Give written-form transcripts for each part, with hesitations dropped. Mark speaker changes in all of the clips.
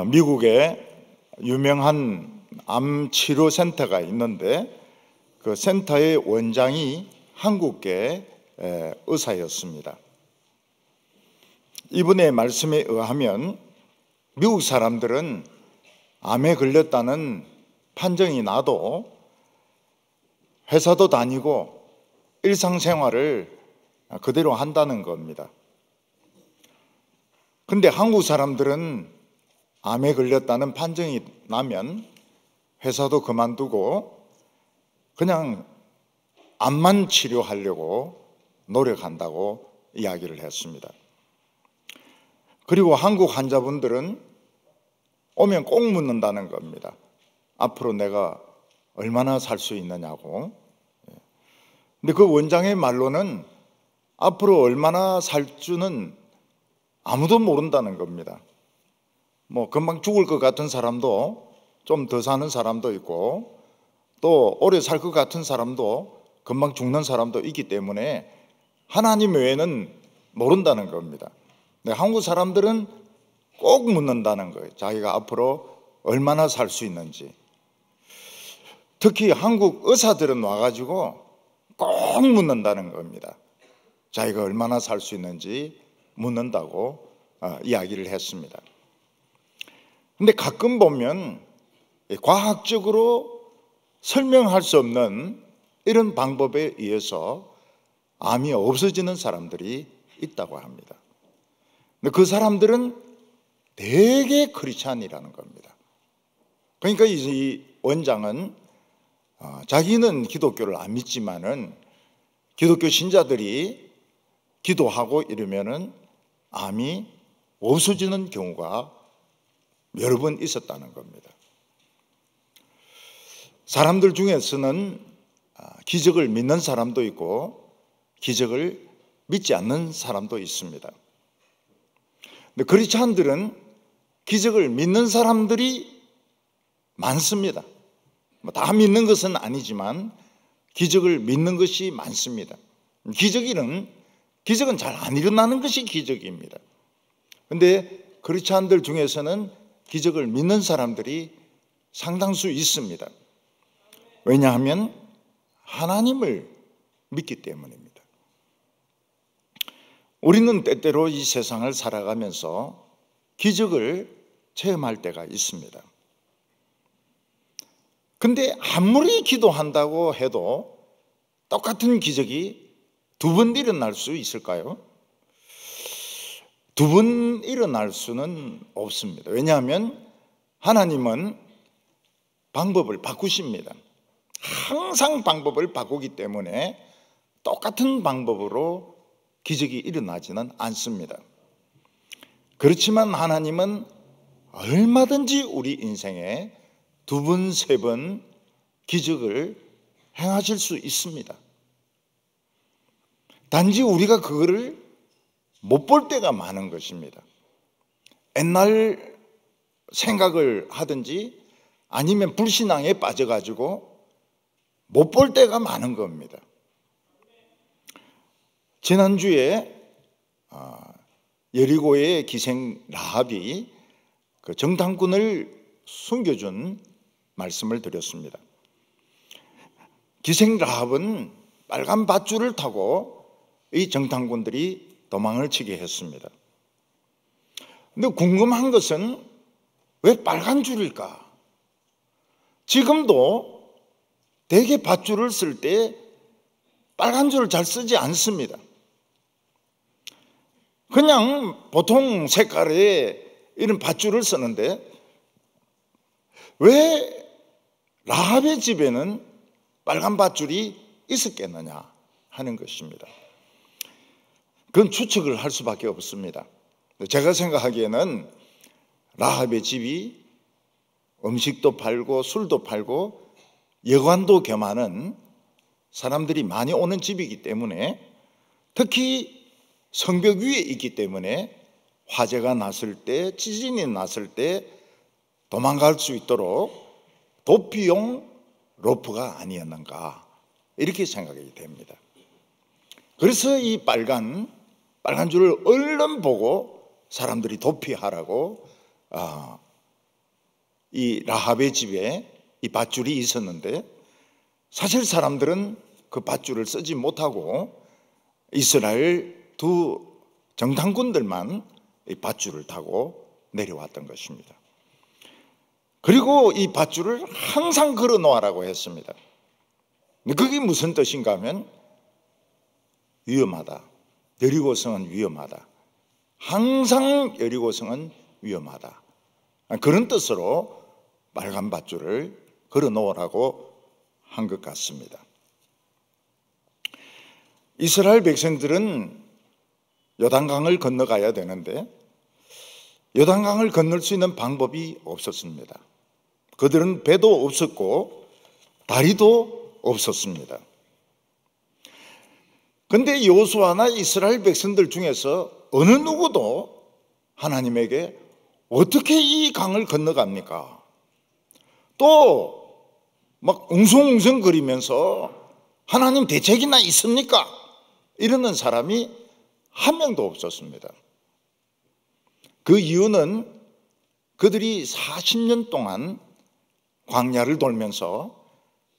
Speaker 1: 미국에 유명한 암 치료 센터가 있는데 그 센터의 원장이 한국계 의사였습니다. 이분의 말씀에 의하면 미국 사람들은 암에 걸렸다는 판정이 나도 회사도 다니고 일상생활을 그대로 한다는 겁니다. 근데 한국 사람들은 암에 걸렸다는 판정이 나면 회사도 그만두고 그냥 암만 치료하려고 노력한다고 이야기를 했습니다. 그리고 한국 환자분들은 오면 꼭 묻는다는 겁니다. 앞으로 내가 얼마나 살 수 있느냐고. 근데 그 원장의 말로는 앞으로 얼마나 살 줄은 아무도 모른다는 겁니다. 뭐 금방 죽을 것 같은 사람도 좀 더 사는 사람도 있고 또 오래 살 것 같은 사람도 금방 죽는 사람도 있기 때문에 하나님 외에는 모른다는 겁니다. 근데 한국 사람들은 꼭 묻는다는 거예요. 자기가 앞으로 얼마나 살 수 있는지. 특히 한국 의사들은 와가지고 꼭 묻는다는 겁니다. 자기가 얼마나 살 수 있는지 묻는다고 이야기를 했습니다. 근데 가끔 보면 과학적으로 설명할 수 없는 이런 방법에 의해서 암이 없어지는 사람들이 있다고 합니다. 근데 그 사람들은 되게 크리스찬이라는 겁니다. 그러니까 이 원장은 자기는 기독교를 안 믿지만은 기독교 신자들이 기도하고 이러면은 암이 없어지는 경우가 여러 번 있었다는 겁니다. 사람들 중에서는 기적을 믿는 사람도 있고 기적을 믿지 않는 사람도 있습니다. 근데 크리스찬들은 기적을 믿는 사람들이 많습니다. 다 믿는 것은 아니지만 기적을 믿는 것이 많습니다. 기적은 잘 안 일어나는 것이 기적입니다. 그런데 크리스찬들 중에서는 기적을 믿는 사람들이 상당수 있습니다. 왜냐하면 하나님을 믿기 때문입니다. 우리는 때때로 이 세상을 살아가면서 기적을 체험할 때가 있습니다. 근데 아무리 기도한다고 해도 똑같은 기적이 두 번 일어날 수 있을까요? 두 번 일어날 수는 없습니다. 왜냐하면 하나님은 방법을 바꾸십니다. 항상 방법을 바꾸기 때문에 똑같은 방법으로 기적이 일어나지는 않습니다. 그렇지만 하나님은 얼마든지 우리 인생에 두 번, 세 번 기적을 행하실 수 있습니다. 단지 우리가 그거를 못 볼 때가 많은 것입니다. 옛날 생각을 하든지 아니면 불신앙에 빠져가지고 못 볼 때가 많은 겁니다. 지난주에 여리고의 기생 라합이 그 정탐꾼을 숨겨준 말씀을 드렸습니다. 기생 라합은 빨간 밧줄을 타고 이 정탐꾼들이 도망을 치게 했습니다. 근데 궁금한 것은 왜 빨간 줄일까? 지금도 대개 밧줄을 쓸 때 빨간 줄을 잘 쓰지 않습니다. 그냥 보통 색깔의 이런 밧줄을 쓰는데 왜 라합의 집에는 빨간 밧줄이 있었겠느냐 하는 것입니다. 그건 추측을 할 수밖에 없습니다. 제가 생각하기에는 라합의 집이 음식도 팔고 술도 팔고 여관도 겸하는 사람들이 많이 오는 집이기 때문에 특히 성벽 위에 있기 때문에 화재가 났을 때, 지진이 났을 때 도망갈 수 있도록 도피용 로프가 아니었는가 이렇게 생각이 됩니다. 그래서 이 빨간 줄을 얼른 보고 사람들이 도피하라고 이 라합의 집에 이 밧줄이 있었는데 사실 사람들은 그 밧줄을 쓰지 못하고 이스라엘 두 정탐꾼들만 이 밧줄을 타고 내려왔던 것입니다. 그리고 이 밧줄을 항상 걸어 놓으라고 했습니다. 그게 무슨 뜻인가 하면 위험하다. 여리고성은 위험하다. 항상 여리고성은 위험하다. 그런 뜻으로 빨간 밧줄을 걸어 놓으라고 한 것 같습니다. 이스라엘 백성들은 요단강을 건너가야 되는데 요단강을 건널 수 있는 방법이 없었습니다. 그들은 배도 없었고 다리도 없었습니다. 그런데 여호수아나 이스라엘 백성들 중에서 어느 누구도 하나님에게 어떻게 이 강을 건너갑니까? 또 막 웅성웅성거리면서 하나님 대책이나 있습니까? 이러는 사람이 한 명도 없었습니다. 그 이유는 그들이 40년 동안 광야를 돌면서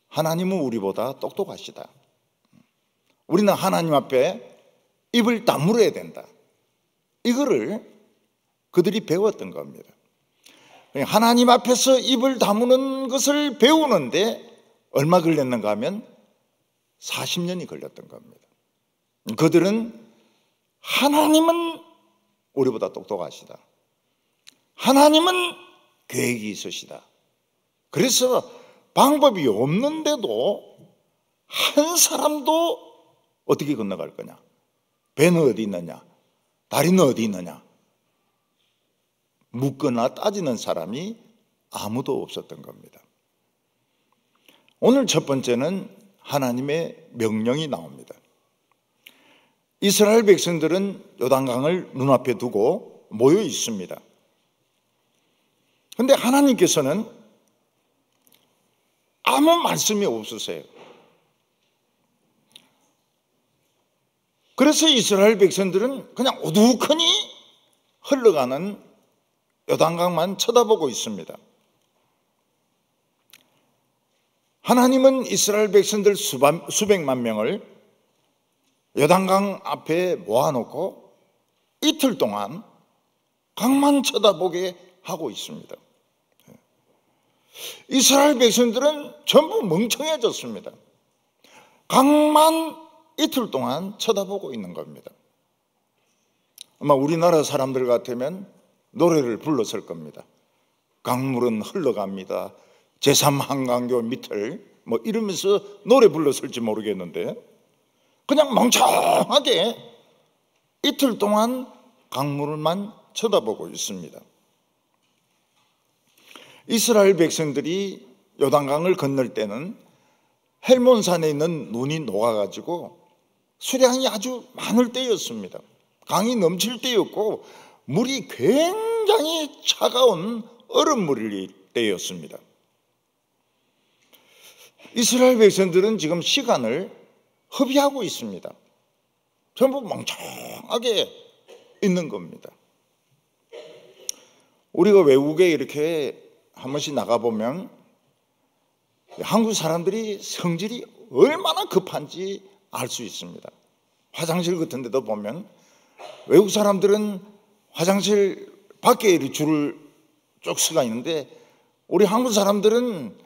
Speaker 1: 하나님은 우리보다 똑똑하시다. 우리는 하나님 앞에 입을 다물어야 된다. 이거를 그들이 배웠던 겁니다. 하나님 앞에서 입을 다무는 것을 배우는데 얼마 걸렸는가 하면 40년이 걸렸던 겁니다. 그들은 하나님은 우리보다 똑똑하시다. 하나님은 계획이 있으시다. 그래서 방법이 없는데도 한 사람도 어떻게 건너갈 거냐? 배는 어디 있느냐? 다리는 어디 있느냐? 묻거나 따지는 사람이 아무도 없었던 겁니다. 오늘 첫 번째는 하나님의 명령이 나옵니다. 이스라엘 백성들은 요단강을 눈앞에 두고 모여 있습니다. 그런데 하나님께서는 아무 말씀이 없으세요. 그래서 이스라엘 백성들은 그냥 우두커니 흘러가는 요단강만 쳐다보고 있습니다. 하나님은 이스라엘 백성들 수백만 명을 요단강 앞에 모아놓고 이틀 동안 강만 쳐다보게 하고 있습니다. 이스라엘 백성들은 전부 멍청해졌습니다. 강만 이틀 동안 쳐다보고 있는 겁니다. 아마 우리나라 사람들 같으면 노래를 불렀을 겁니다. 강물은 흘러갑니다. 제3한강교 밑을 뭐 이러면서 노래 불렀을지 모르겠는데 그냥 멍청하게 이틀 동안 강물만 쳐다보고 있습니다. 이스라엘 백성들이 요단강을 건널 때는 헬몬산에 있는 눈이 녹아가지고 수량이 아주 많을 때였습니다. 강이 넘칠 때였고 물이 굉장히 차가운 얼음물일 때였습니다. 이스라엘 백성들은 지금 시간을 허비하고 있습니다. 전부 멍청하게 있는 겁니다. 우리가 외국에 이렇게 한 번씩 나가보면 한국 사람들이 성질이 얼마나 급한지 알 수 있습니다. 화장실 같은 데도 보면 외국 사람들은 화장실 밖에 줄을 쭉 서가 있는데 우리 한국 사람들은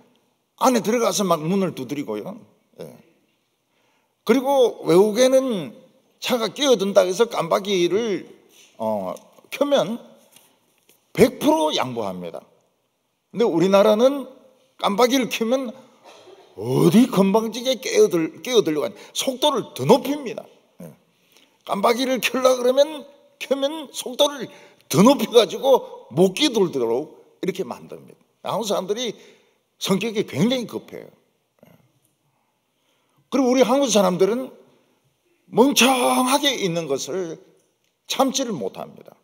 Speaker 1: 안에 들어가서 막 문을 두드리고요. 그리고 외국에는 차가 끼어든다 해서 깜빡이를 켜면 100% 양보합니다. 근데 우리나라는 깜빡이를 켜면 어디 건방지게 끼어들려고 하니 속도를 더 높입니다. 깜빡이를 켜면 속도를 더 높여가지고 못 끼어들도록 이렇게 만듭니다. 한국 사람들이 성격이 굉장히 급해요. 그리고 우리 한국 사람들은 멍청하게 있는 것을 참지를 못합니다.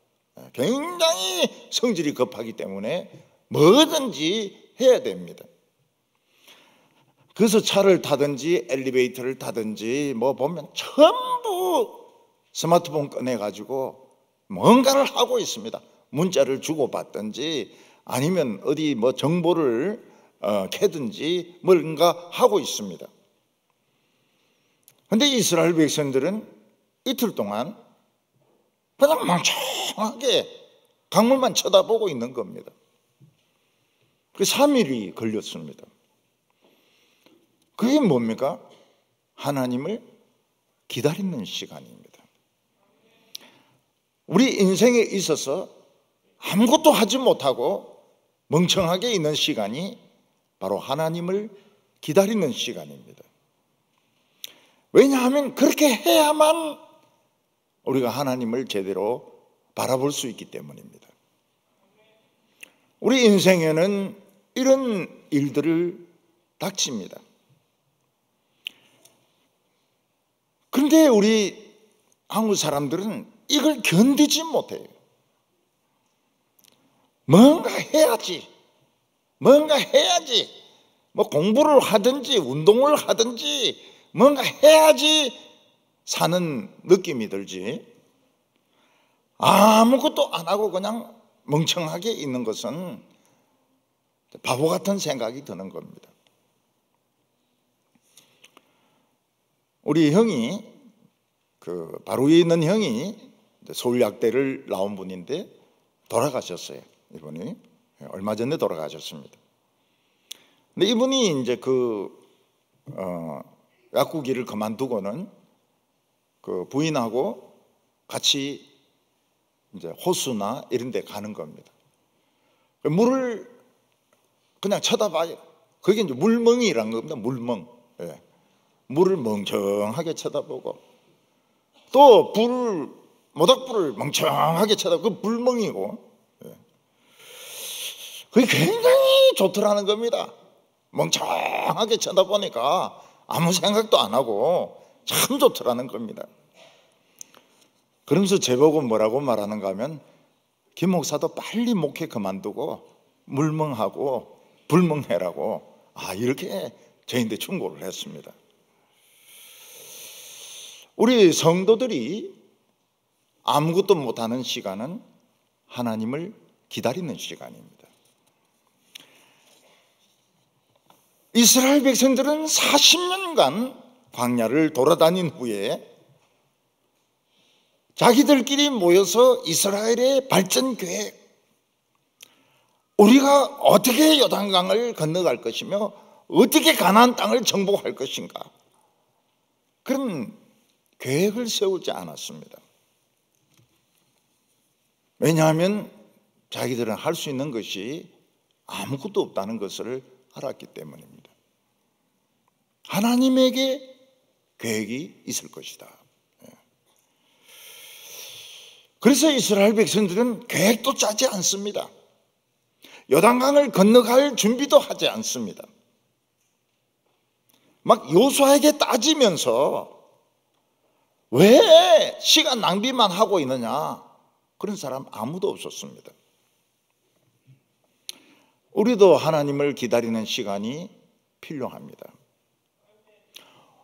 Speaker 1: 굉장히 성질이 급하기 때문에 뭐든지 해야 됩니다. 그래서 차를 타든지 엘리베이터를 타든지 뭐 보면 전부 스마트폰 꺼내가지고 뭔가를 하고 있습니다. 문자를 주고받든지 아니면 어디 뭐 정보를 캐든지 뭔가 하고 있습니다. 그런데 이스라엘 백성들은 이틀 동안 그냥 멍청하게 강물만 쳐다보고 있는 겁니다. 그 3일이 걸렸습니다. 그게 뭡니까? 하나님을 기다리는 시간입니다. 우리 인생에 있어서 아무것도 하지 못하고 멍청하게 있는 시간이 바로 하나님을 기다리는 시간입니다. 왜냐하면 그렇게 해야만 우리가 하나님을 제대로 바라볼 수 있기 때문입니다. 우리 인생에는 이런 일들을 닥칩니다. 그런데 우리 한국 사람들은 이걸 견디지 못해요. 뭔가 해야지. 뭐 공부를 하든지 운동을 하든지 뭔가 해야지 사는 느낌이 들지, 아무것도 안 하고 그냥 멍청하게 있는 것은 바보 같은 생각이 드는 겁니다. 우리 형이, 바로 위에 있는 형이 서울약대를 나온 분인데 돌아가셨어요. 이분이 얼마 전에 돌아가셨습니다. 근데 이분이 이제 약국 일을 그만두고는 부인하고 같이 이제 호수나 이런 데 가는 겁니다. 물을 그냥 쳐다봐요. 그게 이제 물멍이라는 겁니다. 물멍. 예. 물을 멍청하게 쳐다보고, 또 모닥불을 멍청하게 쳐다보고, 그 불멍이고, 예. 그게 굉장히 좋더라는 겁니다. 멍청하게 쳐다보니까 아무 생각도 안 하고 참 좋더라는 겁니다. 그러면서 제보고 뭐라고 말하는가 하면, 김 목사도 빨리 목회 그만두고 물멍하고 불멍해라고 이렇게 저희한테 충고를 했습니다. 우리 성도들이 아무것도 못하는 시간은 하나님을 기다리는 시간입니다. 이스라엘 백성들은 40년간 광야를 돌아다닌 후에 자기들끼리 모여서 이스라엘의 발전 계획, 우리가 어떻게 요단강을 건너갈 것이며 어떻게 가나안 땅을 정복할 것인가, 그런 계획을 세우지 않았습니다. 왜냐하면 자기들은 할 수 있는 것이 아무것도 없다는 것을 알았기 때문입니다. 하나님에게 계획이 있을 것이다. 그래서 이스라엘 백성들은 계획도 짜지 않습니다. 요단강을 건너갈 준비도 하지 않습니다. 막 여호수아에게 따지면서 왜 시간 낭비만 하고 있느냐, 그런 사람 아무도 없었습니다. 우리도 하나님을 기다리는 시간이 필요합니다.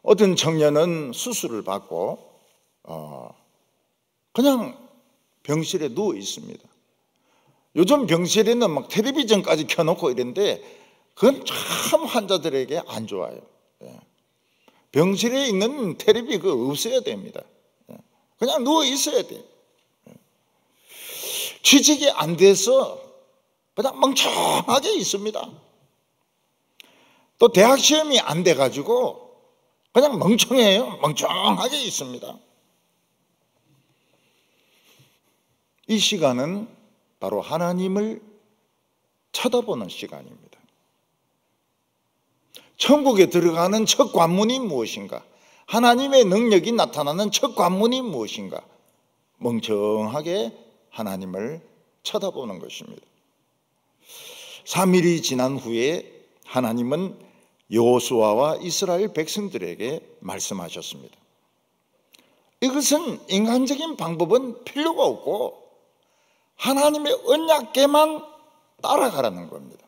Speaker 1: 어떤 청년은 수술을 받고 그냥 병실에 누워 있습니다. 요즘 병실에는 막 텔레비전까지 켜놓고 이런데 그건 참 환자들에게 안 좋아요. 병실에 있는 텔레비 그거 없어야 됩니다. 그냥 누워 있어야 돼요. 취직이 안 돼서 그냥 멍청하게 있습니다. 또 대학 시험이 안 돼가지고 그냥 멍청해요. 멍청하게 있습니다. 이 시간은 바로 하나님을 쳐다보는 시간입니다. 천국에 들어가는 첫 관문이 무엇인가? 하나님의 능력이 나타나는 첫 관문이 무엇인가? 멍청하게 하나님을 쳐다보는 것입니다. 3일이 지난 후에 하나님은 여호수아와 이스라엘 백성들에게 말씀하셨습니다. 이것은 인간적인 방법은 필요가 없고 하나님의 언약궤만 따라가라는 겁니다.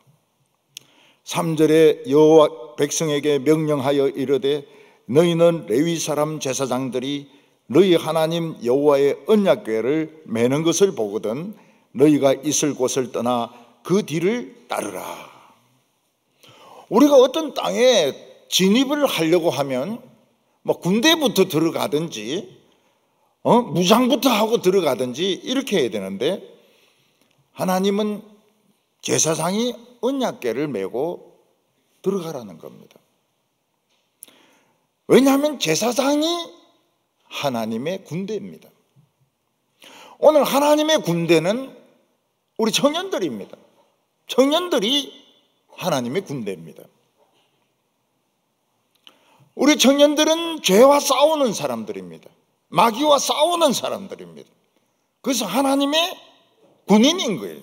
Speaker 1: 3절에 여호와 백성에게 명령하여 이르되 너희는 레위 사람 제사장들이 너희 하나님 여호와의 언약궤를 매는 것을 보거든 너희가 있을 곳을 떠나 그 뒤를 따르라. 우리가 어떤 땅에 진입을 하려고 하면 뭐 군대부터 들어가든지 무장부터 하고 들어가든지 이렇게 해야 되는데, 하나님은 제사장이 언약궤를 메고 들어가라는 겁니다. 왜냐하면 제사장이 하나님의 군대입니다. 오늘 하나님의 군대는 우리 청년들입니다. 청년들이 하나님의 군대입니다. 우리 청년들은 죄와 싸우는 사람들입니다. 마귀와 싸우는 사람들입니다. 그래서 하나님의 군인인 거예요.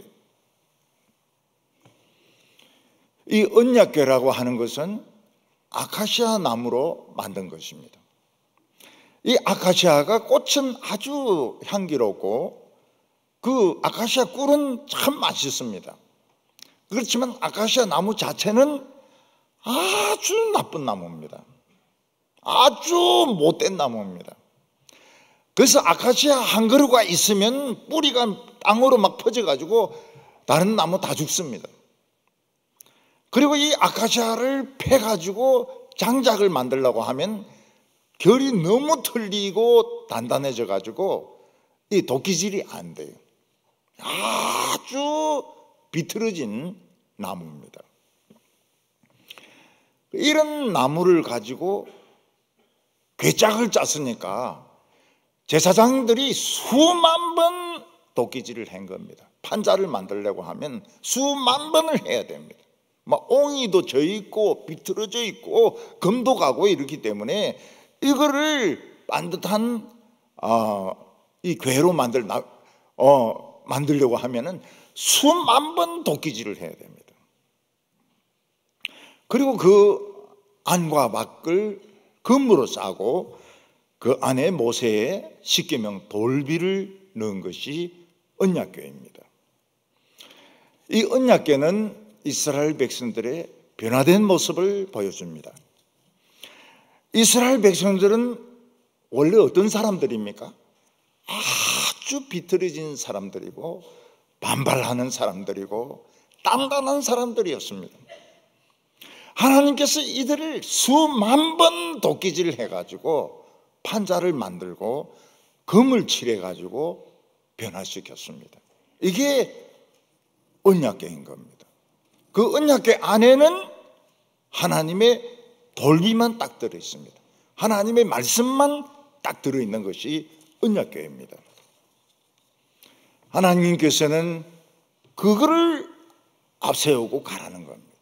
Speaker 1: 이 언약궤라고 하는 것은 아카시아 나무로 만든 것입니다. 이 아카시아가 꽃은 아주 향기롭고 그 아카시아 꿀은 참 맛있습니다. 그렇지만 아카시아 나무 자체는 아주 나쁜 나무입니다. 아주 못된 나무입니다. 그래서 아카시아 한 그루가 있으면 뿌리가 땅으로 막 퍼져가지고 다른 나무 다 죽습니다. 그리고 이 아카시아를 패가지고 장작을 만들려고 하면 결이 너무 틀리고 단단해져가지고 이 도끼질이 안 돼요. 아주 비틀어진 나무입니다. 이런 나무를 가지고 궤짝을 짰으니까 제사장들이 수만 번 도끼질을 한 겁니다. 판자를 만들려고 하면 수만 번을 해야 됩니다. 막 옹이도 져 있고 비틀어져 있고 금도 가고 이렇기 때문에 이거를 반듯한 이 궤로 만들려고 하면은 수만 번 도끼질을 해야 됩니다. 그리고 그 안과 밖을 금으로 싸고 그 안에 모세의 십계명 돌비를 넣은 것이 언약궤입니다. 이 언약궤는 이스라엘 백성들의 변화된 모습을 보여줍니다. 이스라엘 백성들은 원래 어떤 사람들입니까? 아주 비틀어진 사람들이고 반발하는 사람들이고 단단한 사람들이었습니다. 하나님께서 이들을 수만 번 도끼질을 해가지고 판자를 만들고 금을 칠해가지고 변화시켰습니다. 이게 언약궤인 겁니다. 그 언약궤 안에는 하나님의 돌비만 딱 들어있습니다. 하나님의 말씀만 딱 들어있는 것이 언약궤입니다. 하나님께서는 그거를 앞세우고 가라는 겁니다.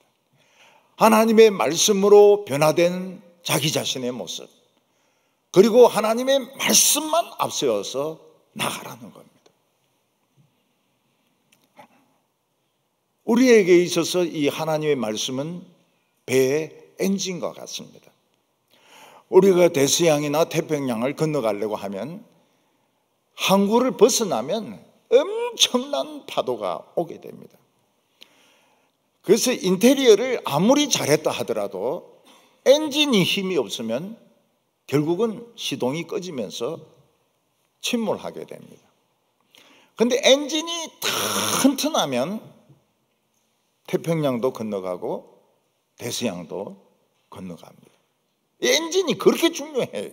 Speaker 1: 하나님의 말씀으로 변화된 자기 자신의 모습, 그리고 하나님의 말씀만 앞세워서 나가라는 겁니다. 우리에게 있어서 이 하나님의 말씀은 배의 엔진과 같습니다. 우리가 대서양이나 태평양을 건너가려고 하면 항구를 벗어나면 엄청난 파도가 오게 됩니다. 그래서 인테리어를 아무리 잘했다 하더라도 엔진이 힘이 없으면 결국은 시동이 꺼지면서 침몰하게 됩니다. 그런데 엔진이 튼튼하면 태평양도 건너가고 대서양도 건너갑니다. 이 엔진이 그렇게 중요해요.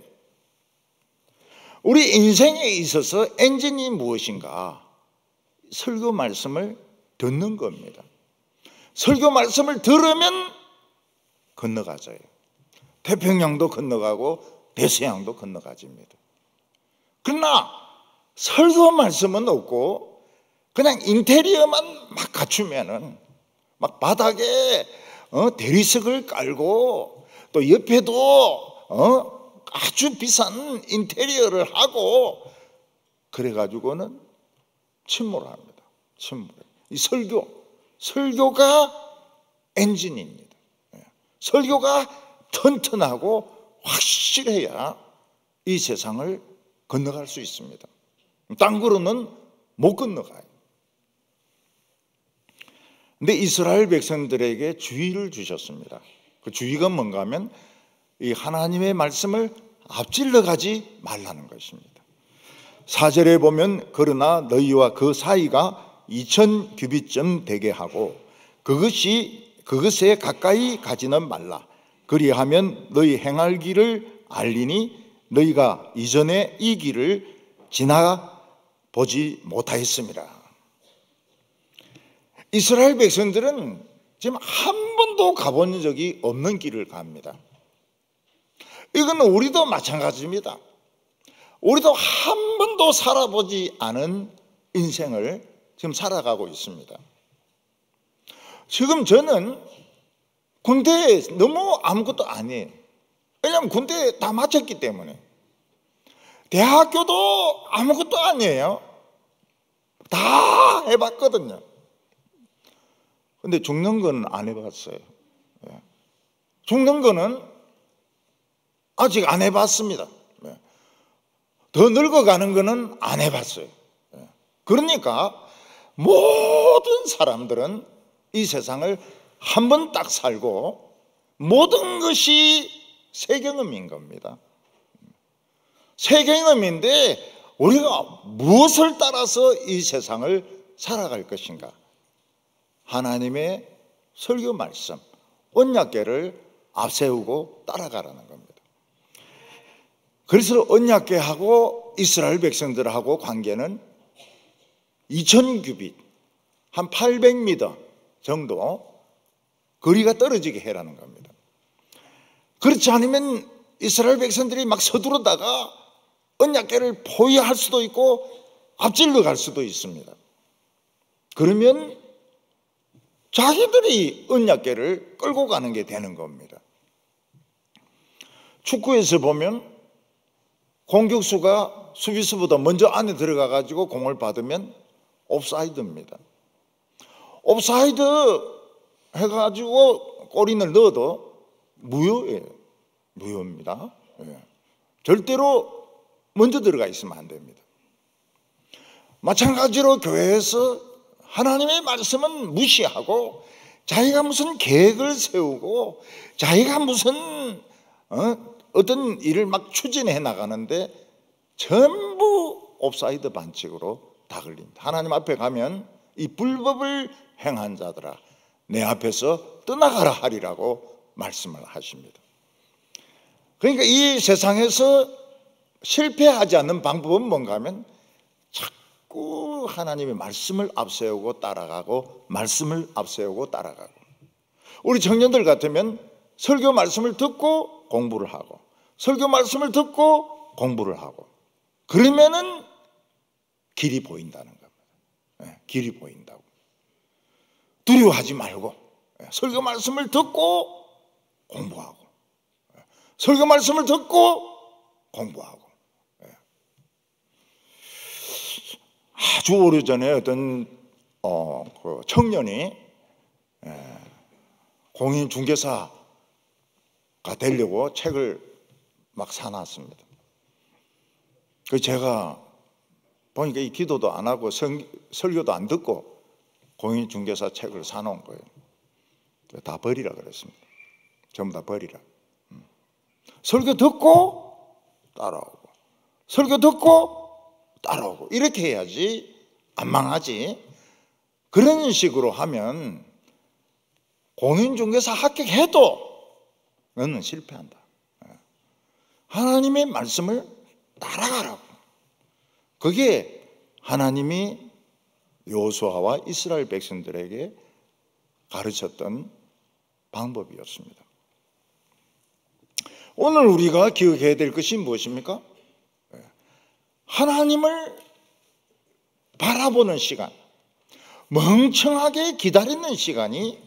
Speaker 1: 우리 인생에 있어서 엔진이 무엇인가? 설교 말씀을 듣는 겁니다. 설교 말씀을 들으면 건너가져요. 태평양도 건너가고 대서양도 건너가집니다. 그러나 설교 말씀은 없고 그냥 인테리어만 막 갖추면은 막 바닥에 대리석을 깔고 또 옆에도 아주 비싼 인테리어를 하고 그래가지고는 침몰합니다. 침몰. 이 설교가 엔진입니다. 설교가 튼튼하고 확실해야 이 세상을 건너갈 수 있습니다. 땅으로는 못 건너가요. 근데 이스라엘 백성들에게 주의를 주셨습니다. 그 주의가 뭔가 하면 이 하나님의 말씀을 앞질러 가지 말라는 것입니다. 4절에 보면 그러나 너희와 그 사이가 2000규빗쯤 되게 하고 그것에 가까이 가지는 말라. 그리하면 너희 행할 길을 알리니 너희가 이전에 이 길을 지나보지 못하였습니다. 이스라엘 백성들은 지금 한 번도 가본 적이 없는 길을 갑니다. 이건 우리도 마찬가지입니다. 우리도 한 번도 살아보지 않은 인생을 지금 살아가고 있습니다. 지금 저는 군대에 너무 아무것도 아니에요. 왜냐하면 군대에 다 마쳤기 때문에. 대학교도 아무것도 아니에요. 다 해봤거든요. 근데 죽는 건 안 해봤어요. 죽는 거는 아직 안 해봤습니다. 더 늙어가는 거는 안 해봤어요. 그러니까 모든 사람들은 이 세상을 한 번 딱 살고 모든 것이 새 경험인 겁니다. 새 경험인데 우리가 무엇을 따라서 이 세상을 살아갈 것인가? 하나님의 설교 말씀, 언약궤를 앞세우고 따라가라는 겁니다. 그래서 언약궤하고 이스라엘 백성들하고 관계는 2000규빗, 한 800m 정도 거리가 떨어지게 해라는 겁니다. 그렇지 않으면 이스라엘 백성들이 막 서두르다가 언약궤를 포위할 수도 있고 앞질러 갈 수도 있습니다. 그러면 자기들이 언약궤를 끌고 가는 게 되는 겁니다. 축구에서 보면 공격수가 수비수보다 먼저 안에 들어가 가지고 공을 받으면 옵사이드입니다. 옵사이드 해가지고 골인을 넣어도 무효예요. 무효입니다. 절대로 먼저 들어가 있으면 안 됩니다. 마찬가지로 교회에서 하나님의 말씀은 무시하고 자기가 무슨 계획을 세우고 자기가 무슨 어떤 일을 막 추진해 나가는데 전부 옵사이드 반칙으로 다 걸립니다. 하나님 앞에 가면 이 불법을 행한 자들아 내 앞에서 떠나가라 하리라고 말씀을 하십니다. 그러니까 이 세상에서 실패하지 않는 방법은 뭔가 하면 자꾸 하나님의 말씀을 앞세우고 따라가고 말씀을 앞세우고 따라가고, 우리 청년들 같으면 설교 말씀을 듣고 공부를 하고 설교 말씀을 듣고 공부를 하고 그러면은 길이 보인다는 겁니다. 길이 보인다고. 두려워하지 말고 설교 말씀을 듣고 공부하고 설교 말씀을 듣고 공부하고. 아주 오래전에 어떤 그 청년이 공인중개사가 되려고 책을 막 사놨습니다. 그 제가 보니까 이 기도도 안 하고 설교도 안 듣고 공인중개사 책을 사놓은 거예요. 다 버리라 그랬습니다. 전부 다 버리라. 설교 듣고 따라오고 설교 듣고 따라오고 이렇게 해야지 안 망하지. 그런 식으로 하면 공인중개사 합격해도 너는 실패한다. 하나님의 말씀을 따라가라고. 그게 하나님이 여호수아와 이스라엘 백성들에게 가르쳤던 방법이었습니다. 오늘 우리가 기억해야 될 것이 무엇입니까? 하나님을 바라보는 시간, 멍청하게 기다리는 시간이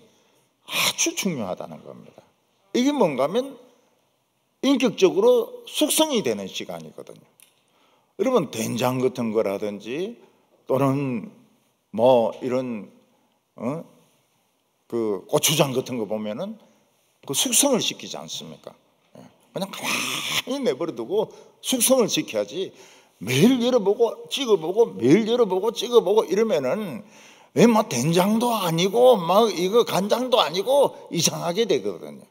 Speaker 1: 아주 중요하다는 겁니다. 이게 뭔가 하면 인격적으로 숙성이 되는 시간이거든요. 여러분 된장 같은 거라든지 또는 뭐 이런 그 고추장 같은 거 보면은 그 숙성을 시키지 않습니까? 그냥 가만히 내버려두고 숙성을 시켜야지. 매일 열어보고 찍어보고 매일 열어보고 찍어보고 이러면은 뭐 된장도 아니고 막 이거 간장도 아니고 이상하게 되거든요.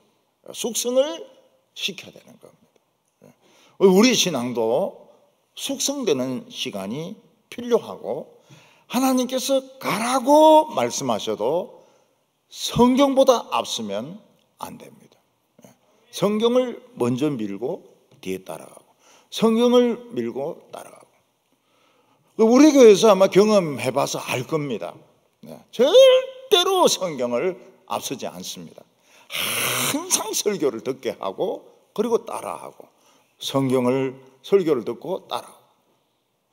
Speaker 1: 숙성을 시켜야 되는 겁니다. 우리 신앙도 숙성되는 시간이 필요하고 하나님께서 가라고 말씀하셔도 성경보다 앞서면 안 됩니다. 성경을 먼저 밀고 뒤에 따라가고, 성경을 밀고 따라가고. 우리 교회에서 아마 경험해봐서 알 겁니다. 절대로 성경을 앞서지 않습니다. 항상 설교를 듣게 하고, 그리고 따라하고, 설교를 듣고 따라하고.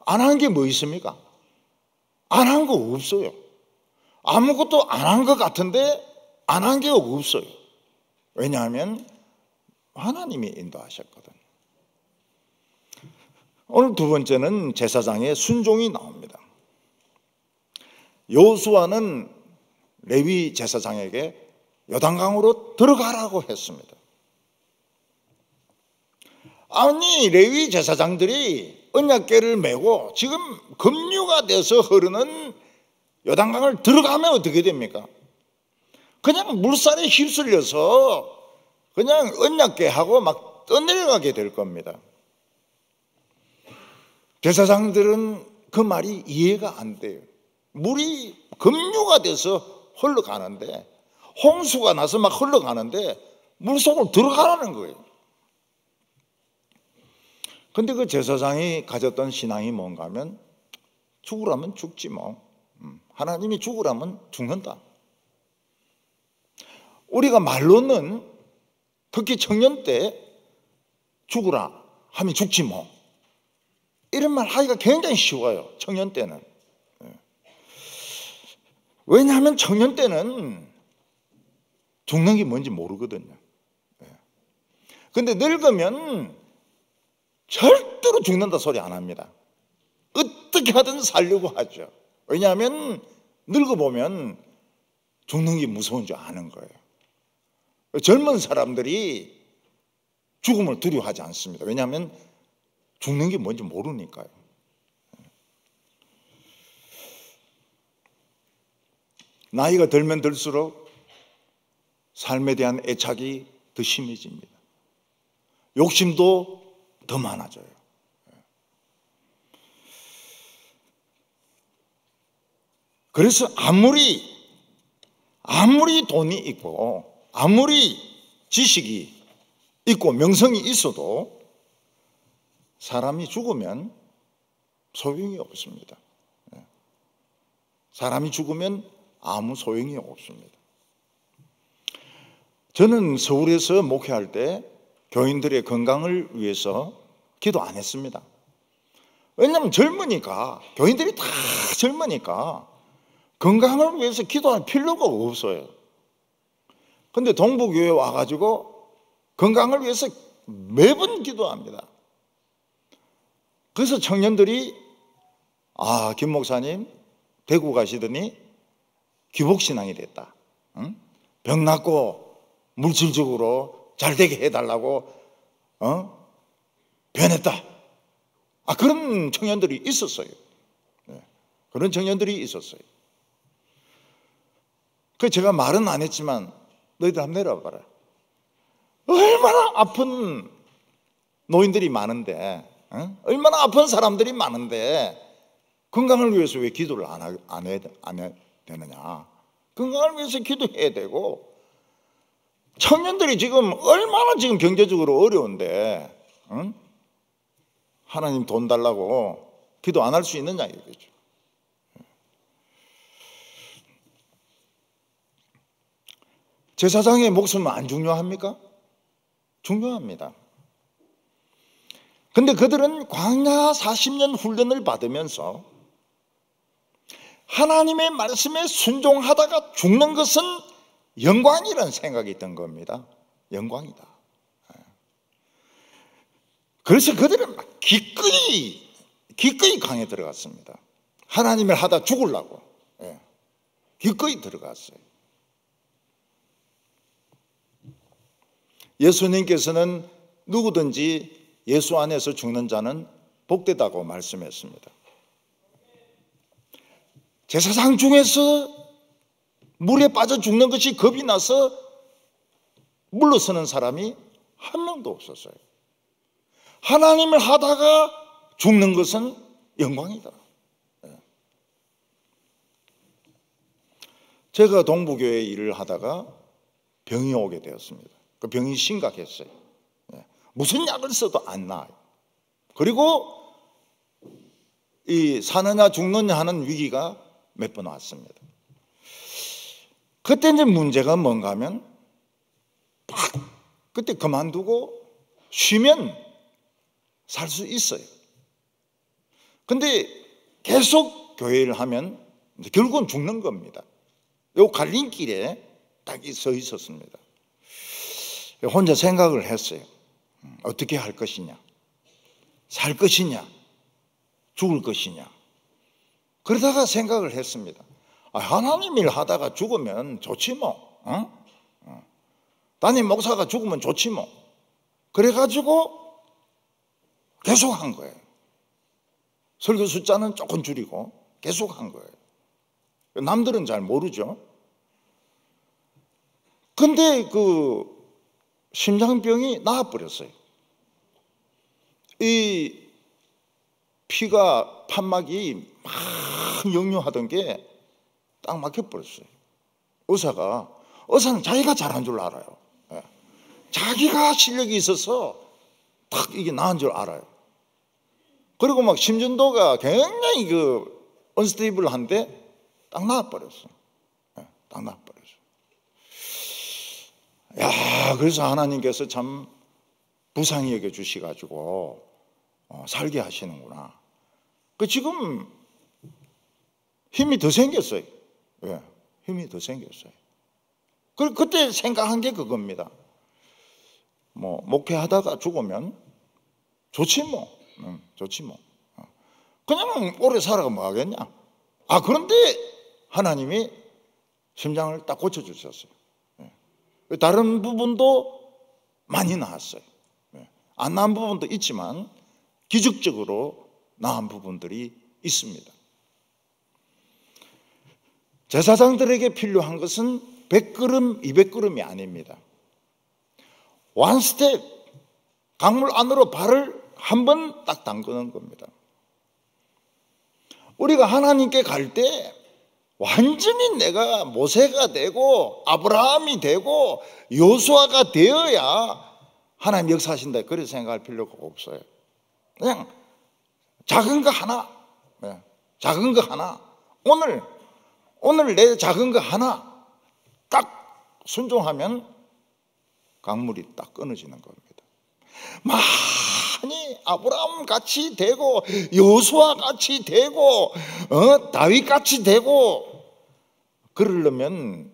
Speaker 1: 안 한 게 뭐 있습니까? 안 한 거 없어요. 아무것도 안 한 것 같은데 안 한 게 없어요. 왜냐하면 하나님이 인도하셨거든. 오늘 두 번째는 제사장의 순종이 나옵니다. 여호수아는 레위 제사장에게 요단강으로 들어가라고 했습니다. 아니, 레위 제사장들이 언약궤를 메고 지금 급류가 돼서 흐르는 요단강을 들어가면 어떻게 됩니까? 그냥 물살에 휩쓸려서 그냥 언약궤하고 막 떠내려가게 될 겁니다. 제사장들은 그 말이 이해가 안 돼요. 물이 급류가 돼서 흘러가는데, 홍수가 나서 막 흘러가는데 물속으로 들어가라는 거예요. 근데 그 제사장이 가졌던 신앙이 뭔가 하면, 죽으라면 죽지 뭐, 하나님이 죽으라면 죽는다. 우리가 말로는 특히 청년 때 죽으라 하면 죽지 뭐, 이런 말 하기가 굉장히 쉬워요. 청년 때는. 왜냐하면 청년 때는 죽는 게 뭔지 모르거든요. 근데 늙으면 절대로 죽는다 소리 안 합니다. 어떻게 하든 살려고 하죠. 왜냐하면 늙어보면 죽는 게 무서운 줄 아는 거예요. 젊은 사람들이 죽음을 두려워하지 않습니다. 왜냐하면 죽는 게 뭔지 모르니까요. 나이가 들면 들수록 삶에 대한 애착이 더 심해집니다. 욕심도 더 많아져요. 그래서 아무리 돈이 있고, 아무리 지식이 있고 명성이 있어도 사람이 죽으면 소용이 없습니다. 사람이 죽으면 아무 소용이 없습니다. 저는 서울에서 목회할 때 교인들의 건강을 위해서 기도 안 했습니다. 왜냐하면 젊으니까, 교인들이 다 젊으니까 건강을 위해서 기도할 필요가 없어요. 근데 동부교회 와가지고 건강을 위해서 매번 기도합니다. 그래서 청년들이, 김 목사님 대구 가시더니 기복신앙이 됐다. 병 낫고 물질적으로 잘 되게 해달라고 변했다. 그런 청년들이 있었어요. 그런 청년들이 있었어요. 그 제가 말은 안 했지만 너희들 한번 내려봐라. 얼마나 아픈 노인들이 많은데, 얼마나 아픈 사람들이 많은데 건강을 위해서 왜 기도를 안 해야 되느냐. 건강을 위해서 기도해야 되고, 청년들이 지금 얼마나 지금 경제적으로 어려운데 하나님 돈 달라고 기도 안 할 수 있느냐 이거죠. 제사장의 목숨은 안 중요합니까? 중요합니다. 근데 그들은 광야 40년 훈련을 받으면서 하나님의 말씀에 순종하다가 죽는 것은 영광이라는 생각이 있던 겁니다. 영광이다. 그래서 그들은 막 기꺼이 강에 들어갔습니다. 하나님을 하다 죽으려고 기꺼이 들어갔어요. 예수님께서는 누구든지 예수 안에서 죽는 자는 복되다고 말씀했습니다. 제사장 중에서 물에 빠져 죽는 것이 겁이 나서 물러서는 사람이 한 명도 없었어요. 하나님을 하다가 죽는 것은 영광이다. 제가 동부교회 일을 하다가 병이 오게 되었습니다. 그 병이 심각했어요. 무슨 약을 써도 안 나아요. 그리고 이 사느냐 죽느냐 하는 위기가 몇 번 왔습니다. 그때 이제 문제가 뭔가 하면 그때 그만두고 쉬면 살 수 있어요. 근데 계속 교회를 하면 결국은 죽는 겁니다. 요 갈림길에 딱 서 있었습니다. 혼자 생각을 했어요. 어떻게 할 것이냐, 살 것이냐, 죽을 것이냐. 그러다가 생각을 했습니다. 하나님 일 하다가 죽으면 좋지 뭐. 담임 목사가 죽으면 좋지 뭐. 그래가지고 계속 한 거예요. 설교 숫자는 조금 줄이고 계속 한 거예요. 남들은 잘 모르죠. 근데 그 심장병이 나아버렸어요. 이 피가 판막이 막 역류하던 게 딱 막혀버렸어요. 의사는 자기가 잘한 줄 알아요. 자기가 실력이 있어서 딱 이게 나은 줄 알아요. 그리고 막 심전도가 굉장히 그 언스테이블한데 딱 나아버렸어요. 딱 나아버렸어요. 야, 그래서 하나님께서 참 부상히 여겨주셔가지고 살게 하시는구나. 지금 힘이 더 생겼어요. 힘이 더 생겼어요. 그때 생각한 게 그겁니다. 뭐 목회하다가 죽으면 좋지 뭐. 좋지 뭐. 그냥 오래 살아가 뭐 하겠냐. 그런데 하나님이 심장을 딱 고쳐주셨어요. 다른 부분도 많이 나았어요. 안 나은 부분도 있지만 기적적으로 나은 부분들이 있습니다. 제사장들에게 필요한 것은 100걸음, 200걸음이 아닙니다. 원 스텝, 강물 안으로 발을 한 번 딱 담그는 겁니다. 우리가 하나님께 갈 때 완전히 내가 모세가 되고 아브라함이 되고 요수아가 되어야 하나님 역사하신다, 그렇게 생각할 필요가 없어요. 그냥 작은 거 하나, 작은 거 하나, 오늘 내 작은 거 하나 딱 순종하면 강물이 딱 끊어지는 겁니다. 많이 아브라함 같이 되고 여호수아 같이 되고 다윗 같이 되고 그러려면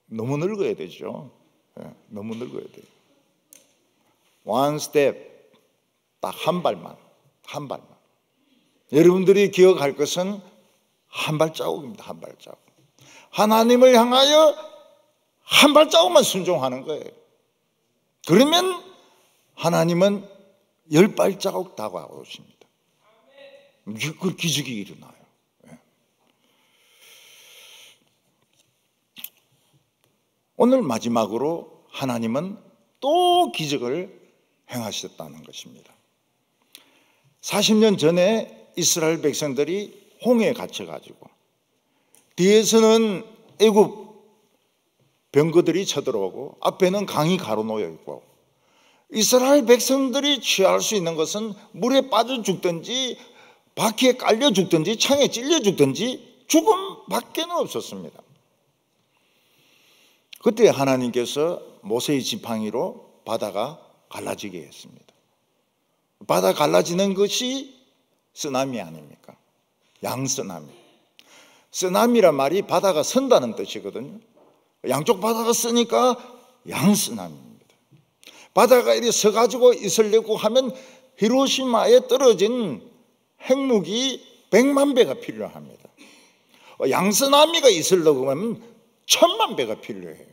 Speaker 1: 너무 늙어야 되죠. 너무 늙어야 돼요. 원 스텝, 딱 한 발만. 여러분들이 기억할 것은 한 발자국입니다. 한 발자국. 하나님을 향하여 한 발자국만 순종하는 거예요. 그러면 하나님은 10발자국 다가오십니다. 그 기적이 일어나요. 오늘 마지막으로 하나님은 또 기적을 행하셨다는 것입니다. 40년 전에 이스라엘 백성들이 홍해에 갇혀가지고 뒤에서는 애굽 병거들이 쳐들어오고 앞에는 강이 가로놓여 있고 이스라엘 백성들이 취할 수 있는 것은 물에 빠져 죽든지 바퀴에 깔려 죽든지 창에 찔려 죽든지 죽음밖에는 없었습니다. 그때 하나님께서 모세의 지팡이로 바다가 갈라지게 했습니다. 바다 갈라지는 것이 쓰나미 아닙니까? 양쓰나미. 쓰나미란 말이 바다가 선다는 뜻이거든요. 양쪽 바다가 쓰니까 양쓰나미입니다. 바다가 이렇게 서가지고 있으려고 하면 히로시마에 떨어진 핵무기 100만 배가 필요합니다. 양쓰나미가 있으려고 하면 1000만 배가 필요해요.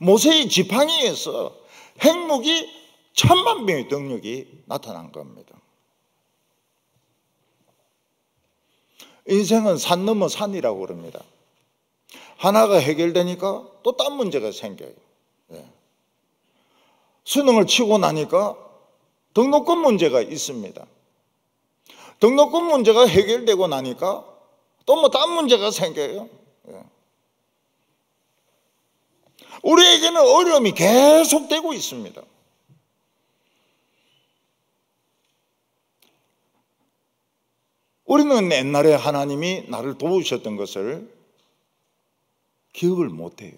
Speaker 1: 모세의 지팡이에서 핵무기 1000만 배의 능력이 나타난 겁니다. 인생은 산 넘어 산이라고 그럽니다. 하나가 해결되니까 또 딴 문제가 생겨요. 수능을 치고 나니까 등록금 문제가 있습니다. 등록금 문제가 해결되고 나니까 또 뭐 딴 문제가 생겨요. 우리에게는 어려움이 계속되고 있습니다. 우리는 옛날에 하나님이 나를 도우셨던 것을 기억을 못해요.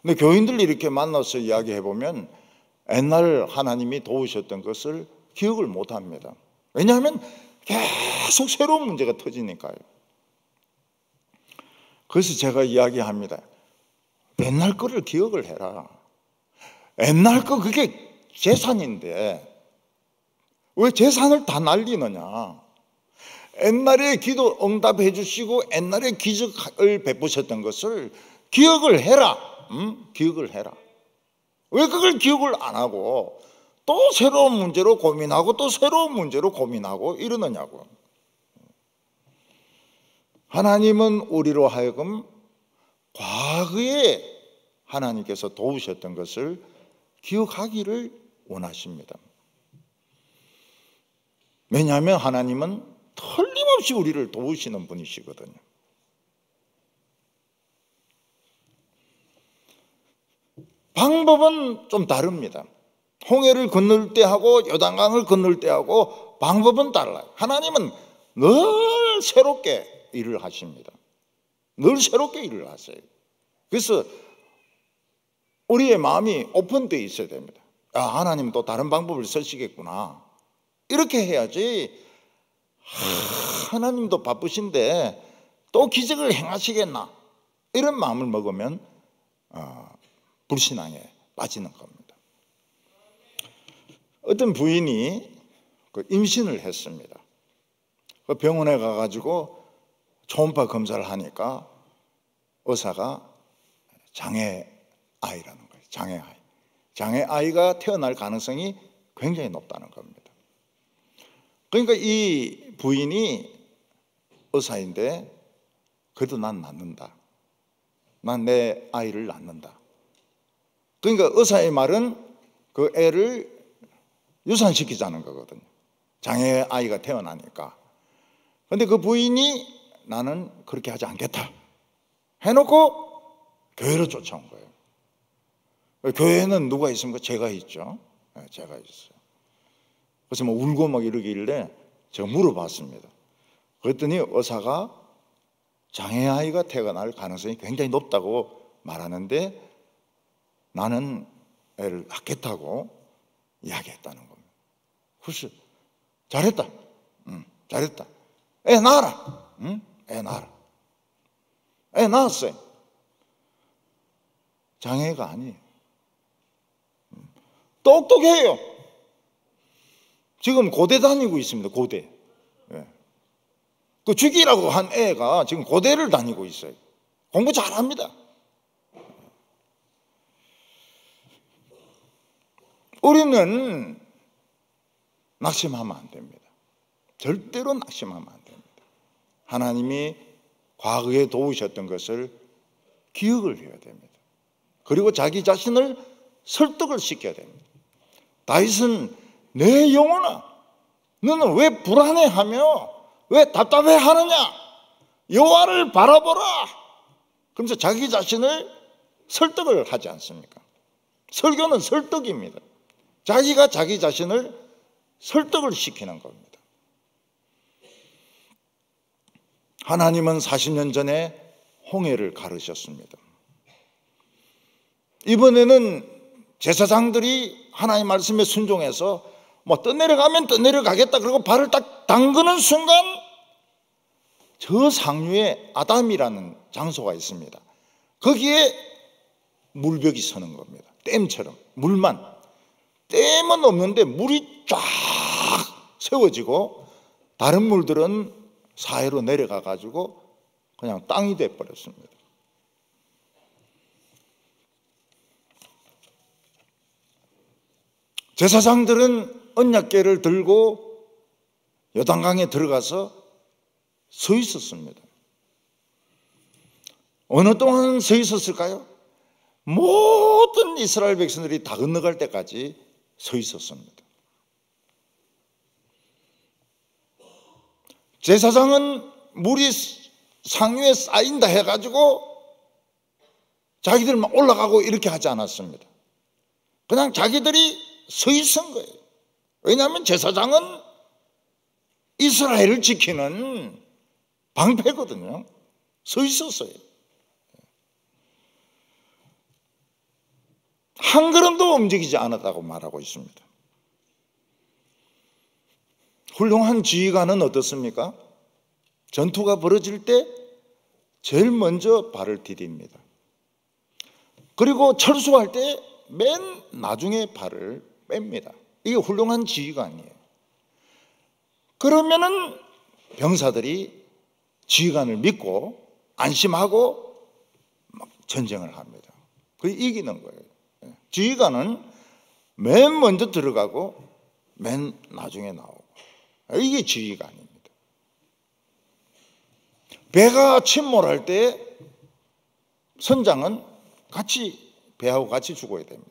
Speaker 1: 근데 교인들 이렇게 만나서 이야기해 보면 옛날 하나님이 도우셨던 것을 기억을 못합니다. 왜냐하면 계속 새로운 문제가 터지니까요. 그래서 제가 이야기합니다. 옛날 거를 기억을 해라. 옛날 거 그게 재산인데 왜 재산을 다 날리느냐. 옛날에 기도 응답해 주시고 옛날에 기적을 베푸셨던 것을 기억을 해라. 기억을 해라. 왜 그걸 기억을 안 하고 또 새로운 문제로 고민하고 또 새로운 문제로 고민하고 이러느냐고. 하나님은 우리로 하여금 과거에 하나님께서 도우셨던 것을 기억하기를 원하십니다. 왜냐하면 하나님은 틀림없이 우리를 도우시는 분이시거든요. 방법은 좀 다릅니다. 홍해를 건널 때하고 요단강을 건널 때하고 방법은 달라요. 하나님은 늘 새롭게 일을 하십니다. 늘 새롭게 일을 하세요. 그래서 우리의 마음이 오픈되어 있어야 됩니다. 아, 하나님 또 다른 방법을 쓰시겠구나. 이렇게 해야지 하나님도 바쁘신데 또 기적을 행하시겠나 이런 마음을 먹으면 불신앙에 빠지는 겁니다. 어떤 부인이 임신을 했습니다. 병원에 가가지고 초음파 검사를 하니까 의사가 장애아이라는 거예요. 장애아이가 태어날 가능성이 굉장히 높다는 겁니다. 그러니까 이 부인이 의사인데 그래도 난 낳는다. 난 내 아이를 낳는다. 그러니까 의사의 말은 그 애를 유산시키자는 거거든요. 장애아이가 태어나니까. 그런데 그 부인이 나는 그렇게 하지 않겠다 해놓고 교회로 쫓아온 거예요. 교회에는 누가 있습니까? 제가 있죠. 제가 있어요. 그래서 뭐 울고 막 이러길래 제가 물어봤습니다. 그랬더니 의사가 장애아이가 태어날 가능성이 굉장히 높다고 말하는데 나는 애를 낳겠다고 이야기했다는 겁니다. 그래서 잘했다. 잘했다. 애 낳아라. 애 낳아라. 애 낳았어요. 장애가 아니에요. 똑똑해요. 지금 고대 다니고 있습니다. 고대. 그 주기라고 한 애가 지금 고대를 다니고 있어요. 공부 잘합니다. 우리는 낙심하면 안 됩니다. 절대로 낙심하면 안 됩니다. 하나님이 과거에 도우셨던 것을 기억을 해야 됩니다. 그리고 자기 자신을 설득을 시켜야 됩니다. 다윗은 내 영혼아 너는 왜 불안해하며 왜 답답해하느냐 여호와를 바라보라. 그러면서 자기 자신을 설득을 하지 않습니까? 설교는 설득입니다. 자기가 자기 자신을 설득을 시키는 겁니다. 하나님은 40년 전에 홍해를 가르셨습니다. 이번에는 제사장들이 하나님 말씀에 순종해서 뭐 떠내려가면 떠내려가겠다 그러고 발을 딱 담그는 순간 저 상류에 아담이라는 장소가 있습니다. 거기에 물벽이 서는 겁니다. 댐처럼 물만. 댐은 없는데 물이 쫙 세워지고 다른 물들은 사해로 내려가 가지고 그냥 땅이 돼버렸습니다. 제사장들은 언약궤를 들고 요단강에 들어가서 서 있었습니다. 어느 동안 서 있었을까요? 모든 이스라엘 백성들이 다 건너갈 때까지 서 있었습니다. 제사장은 물이 상류에 쌓인다 해가지고 자기들만 올라가고 이렇게 하지 않았습니다. 그냥 자기들이 서 있은 거예요. 왜냐하면 제사장은 이스라엘을 지키는 방패거든요. 서 있었어요. 한 걸음도 움직이지 않았다고 말하고 있습니다. 훌륭한 지휘관은 어떻습니까? 전투가 벌어질 때 제일 먼저 발을 디딥니다. 그리고 철수할 때 맨 나중에 발을 뺍니다. 이게 훌륭한 지휘관이에요. 그러면은 병사들이 지휘관을 믿고 안심하고 막 전쟁을 합니다. 그게 이기는 거예요. 지휘관은 맨 먼저 들어가고 맨 나중에 나오고, 이게 지휘관입니다. 배가 침몰할 때 선장은 배하고 같이 죽어야 됩니다.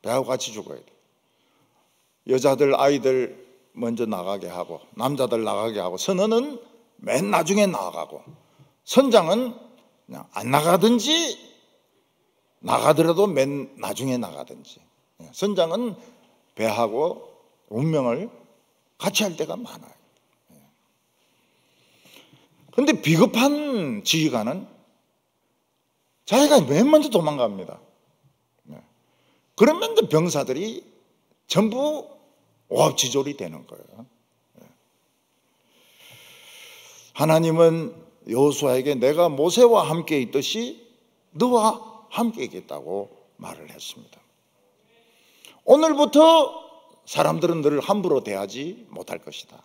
Speaker 1: 배하고 같이 죽어야 돼요. 여자들, 아이들 먼저 나가게 하고 남자들 나가게 하고 선원은 맨 나중에 나가고 선장은 그냥 안 나가든지 나가더라도 맨 나중에 나가든지. 선장은 배하고 운명을 같이 할 때가 많아요. 그런데 비겁한 지휘관은 자기가 맨 먼저 도망갑니다. 그러면 병사들이 전부 오합지졸이 되는 거예요. 하나님은 여호수아에게 내가 모세와 함께 있듯이 너와 함께 있겠다고 말을 했습니다. 오늘부터 사람들은 너를 함부로 대하지 못할 것이다.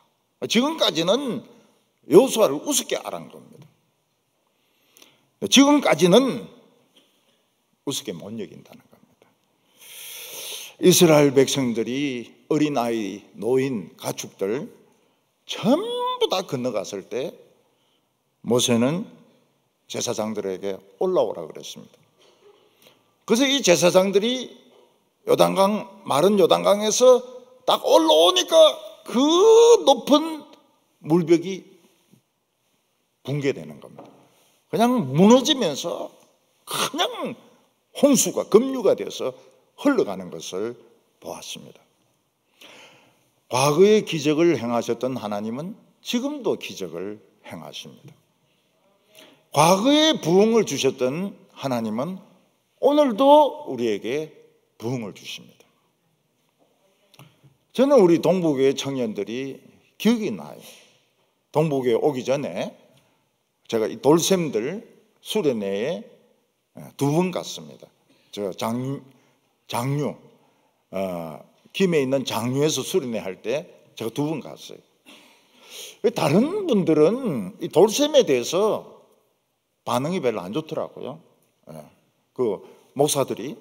Speaker 1: 지금까지는 여호수아를 우습게 알은 겁니다. 지금까지는 우습게 못 여긴다는 겁니다. 이스라엘 백성들이 어린아이, 노인, 가축들 전부 다 건너갔을 때 모세는 제사장들에게 올라오라 그랬습니다. 그래서 이 제사장들이 마른 요단강에서 딱 올라오니까 그 높은 물벽이 붕괴되는 겁니다. 그냥 무너지면서 그냥 홍수가 급류가 되어서 흘러가는 것을 보았습니다. 과거에 기적을 행하셨던 하나님은 지금도 기적을 행하십니다. 과거에 부흥을 주셨던 하나님은 오늘도 우리에게 부흥을 주십니다. 저는 우리 동부교회 청년들이 기억이 나요. 동부교회 오기 전에 제가 이 돌샘들 수련회에 2번 갔습니다. 저 장류, 김해 있는 장류에서 수련회 할 때 제가 2번 갔어요. 다른 분들은 이 돌샘에 대해서 반응이 별로 안 좋더라고요. 그 목사들이.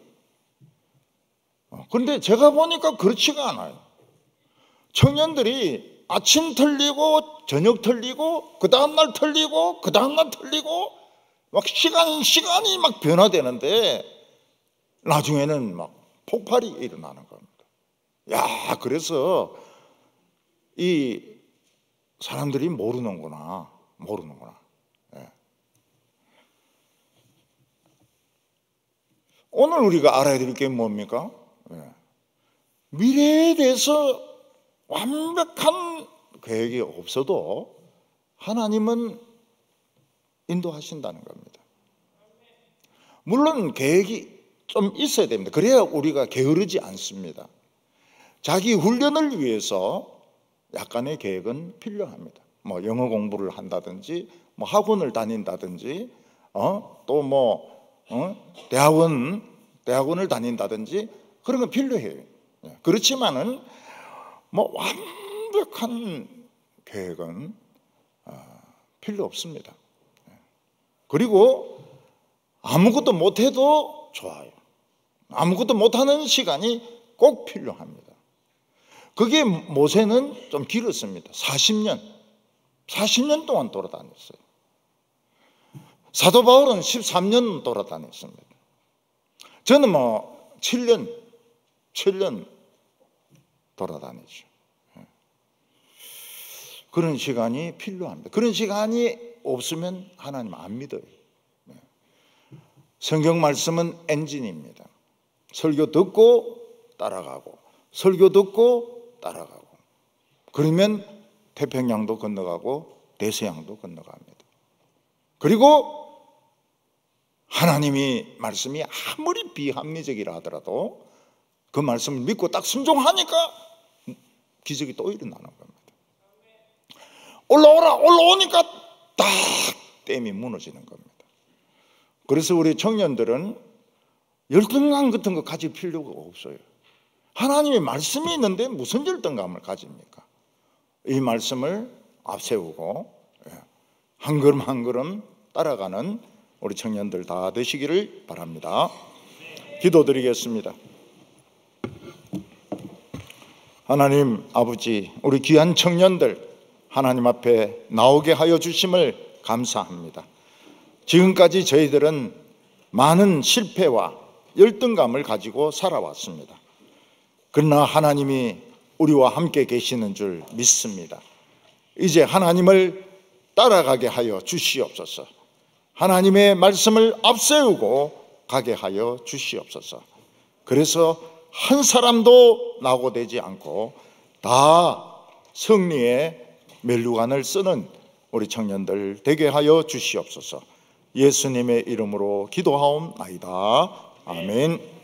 Speaker 1: 그런데 제가 보니까 그렇지가 않아요. 청년들이 아침 틀리고 저녁 틀리고 그 다음날 틀리고 그 다음날 틀리고 막 시간이 막 변화되는데 나중에는 막 폭발이 일어나는 겁니다. 야, 그래서 이 사람들이 모르는구나. 예. 오늘 우리가 알아야 될 게 뭡니까? 예. 미래에 대해서 완벽한 계획이 없어도 하나님은 인도하신다는 겁니다. 물론 계획이 좀 있어야 됩니다. 그래야 우리가 게으르지 않습니다. 자기 훈련을 위해서 약간의 계획은 필요합니다. 뭐 영어 공부를 한다든지 뭐 학원을 다닌다든지 대학원을 다닌다든지 그런 건 필요해요. 그렇지만은 뭐 완벽한 계획은 필요 없습니다. 그리고 아무것도 못해도 좋아요. 아무것도 못하는 시간이 꼭 필요합니다. 그게 모세는 좀 길었습니다. 40년 동안 돌아다녔어요. 사도 바울은 13년 돌아다녔습니다. 저는 뭐 7년 돌아다니죠. 그런 시간이 필요합니다. 그런 시간이 없으면 하나님 안 믿어요. 성경 말씀은 엔진입니다. 설교 듣고 따라가고, 설교 듣고 따라가고, 그러면 태평양도 건너가고 대서양도 건너갑니다. 그리고 하나님이 말씀이 아무리 비합리적이라 하더라도 그 말씀을 믿고 딱 순종하니까 기적이 또 일어나는 겁니다. 올라오니까 딱 댐이 무너지는 겁니다. 그래서 우리 청년들은 열등감 같은 거 가질 필요가 없어요. 하나님의 말씀이 있는데 무슨 열등감을 가집니까? 이 말씀을 앞세우고 한 걸음 한 걸음 따라가는 우리 청년들 다 되시기를 바랍니다. 기도드리겠습니다. 하나님 아버지, 우리 귀한 청년들 하나님 앞에 나오게 하여 주심을 감사합니다. 지금까지 저희들은 많은 실패와 열등감을 가지고 살아왔습니다. 그러나 하나님이 우리와 함께 계시는 줄 믿습니다. 이제 하나님을 따라가게 하여 주시옵소서. 하나님의 말씀을 앞세우고 가게 하여 주시옵소서. 그래서 한 사람도 낙오되지 않고 다 승리의 멜루간을 쓰는 우리 청년들 되게 하여 주시옵소서. 예수님의 이름으로 기도하옵나이다. 아멘.